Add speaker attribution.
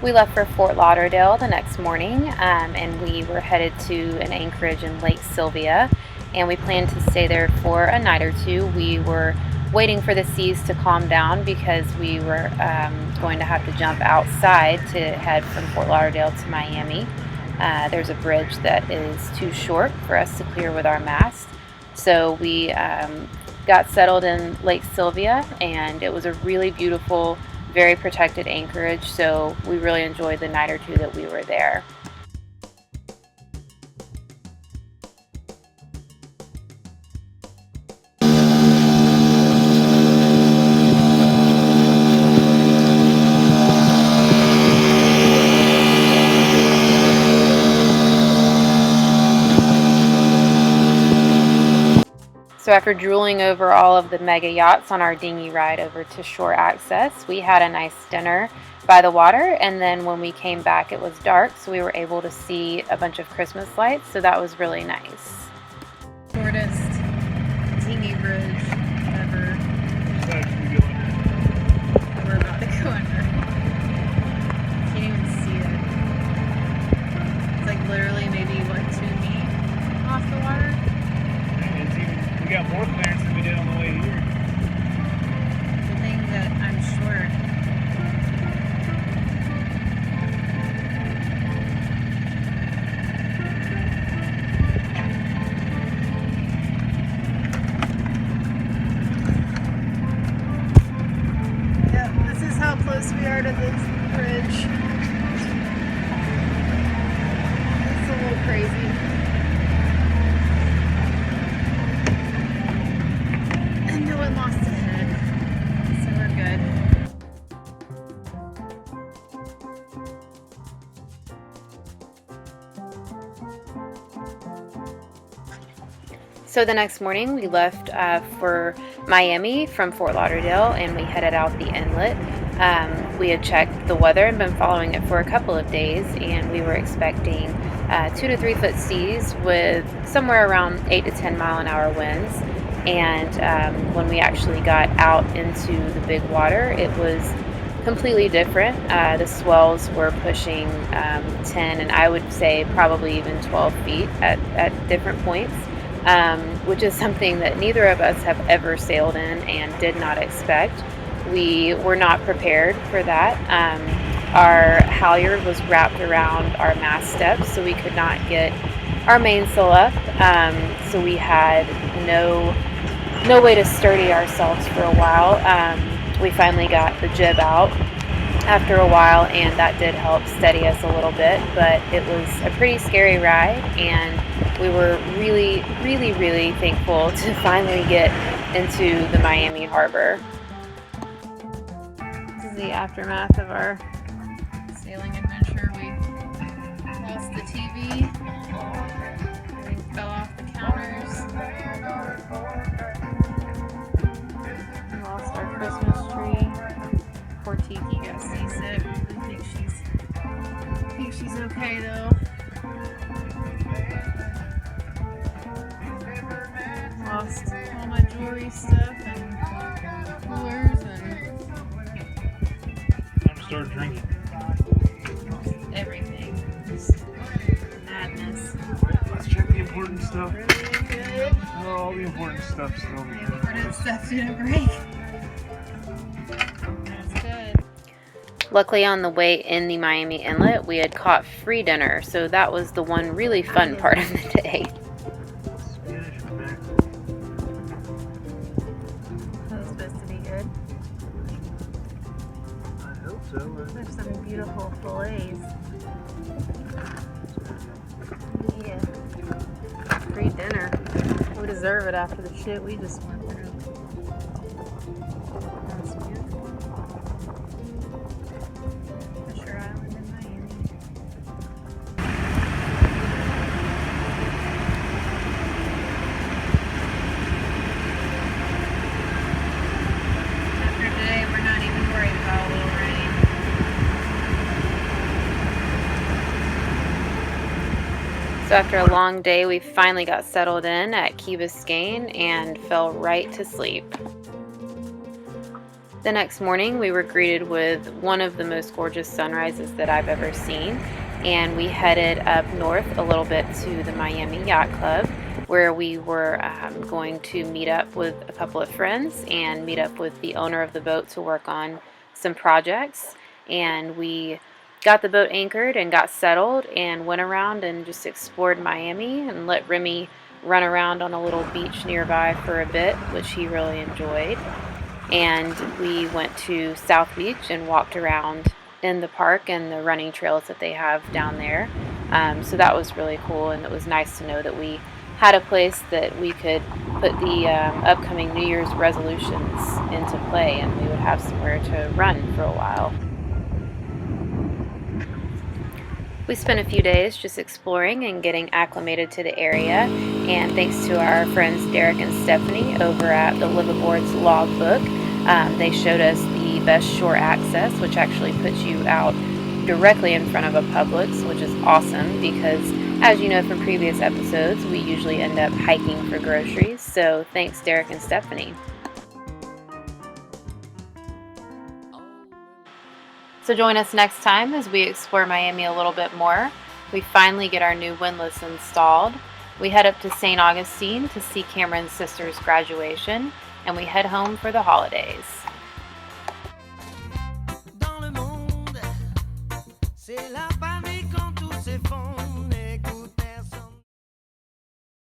Speaker 1: We left for Fort Lauderdale the next morning, and we were headed to an anchorage in Lake Sylvia, and we planned to stay there for a night or two. We were waiting for the seas to calm down because we were going to have to jump outside to head from Fort Lauderdale to Miami. There's a bridge that is too short for us to clear with our mast, so we got settled in Lake Sylvia, and it was a really beautiful, very protected anchorage, so we really enjoyed the night or two that we were there. So after drooling over all of the mega yachts on our dinghy ride over to shore access, we had a nice dinner by the water, and then when we came back it was dark, so we were able to see a bunch of Christmas lights, so that was really nice.
Speaker 2: Shortest dinghy bridge ever. We're about to go under. Can't even see it. It's like literally maybe, what, 2 feet off the water?
Speaker 3: We got more clearance than we did on the way here.
Speaker 2: The thing that I'm short. Yeah, this is how close we are to this bridge. It's a little crazy. No one lost a head, so we're good.
Speaker 1: So the next morning we left for Miami from Fort Lauderdale, and we headed out the inlet. We had checked the weather and been following it for a couple of days, and we were expecting 2 to 3 foot seas with somewhere around 8 to 10 mile an hour winds. And when we actually got out into the big water, it was completely different. The swells were pushing 10 and I would say probably even 12 feet at different points, which is something that neither of us have ever sailed in and did not expect. We were not prepared for that. Our halyard was wrapped around our mast steps, so we could not get our mainsail up, so we had no way to sturdy ourselves for a while. We finally got the jib out after a while, and that did help steady us a little bit, but it was a pretty scary ride, and we were really, really, really thankful to finally get into the Miami harbor.
Speaker 2: This is the aftermath of our sailing adventure. We lost the TV, everything fell off the counters. We lost our Christmas tree. Poor Tiki got seasick. I think she's okay though. Lost all my jewelry stuff and coolers and
Speaker 3: Time to start drinking.
Speaker 2: everything. Just madness.
Speaker 3: Let's check the important stuff.
Speaker 2: Really good.
Speaker 3: Oh, all the important stuff still.
Speaker 2: The important stuff didn't break. That's good.
Speaker 1: Luckily, on the way in the Miami Inlet, we had caught free dinner, so that was the one really fun part of the day.
Speaker 3: Spanish mackerel.
Speaker 2: That was supposed to be good.
Speaker 3: I hope so.
Speaker 2: There's some beautiful fillets. Yeah. Free dinner. We deserve it after the shit we just went through. That's beautiful. Fisher Island in Miami. After today, we're not even worried about a little rain.
Speaker 1: So after a long day, we finally got settled in at Key Biscayne and fell right to sleep. The The next morning we were greeted with one of the most gorgeous sunrises that I've ever seen, and we headed up north a little bit to the Miami Yacht Club, where we were going to meet up with a couple of friends and meet up with the owner of the boat to work on some projects. And we got the boat anchored and got settled and went around and just explored Miami and let Remy run around on a little beach nearby for a bit, which he really enjoyed. And we went to South Beach and walked around in the park and the running trails that they have down there. So that was really cool, and it was nice to know that we had a place that we could put the upcoming New Year's resolutions into play, and we would have somewhere to run for a while. We spent a few days just exploring and getting acclimated to the area, and thanks to our friends Derek and Stephanie over at the Liveaboard's logbook, they showed us the best shore access, which actually puts you out directly in front of a Publix, which is awesome because, as you know from previous episodes, we usually end up hiking for groceries. So thanks, Derek and Stephanie. So join us next time as we explore Miami a little bit more. We finally get our new windlass installed. We head up to St. Augustine to see Cameron's sister's graduation, and we head home for the holidays.
Speaker 4: Dans le monde, c'est la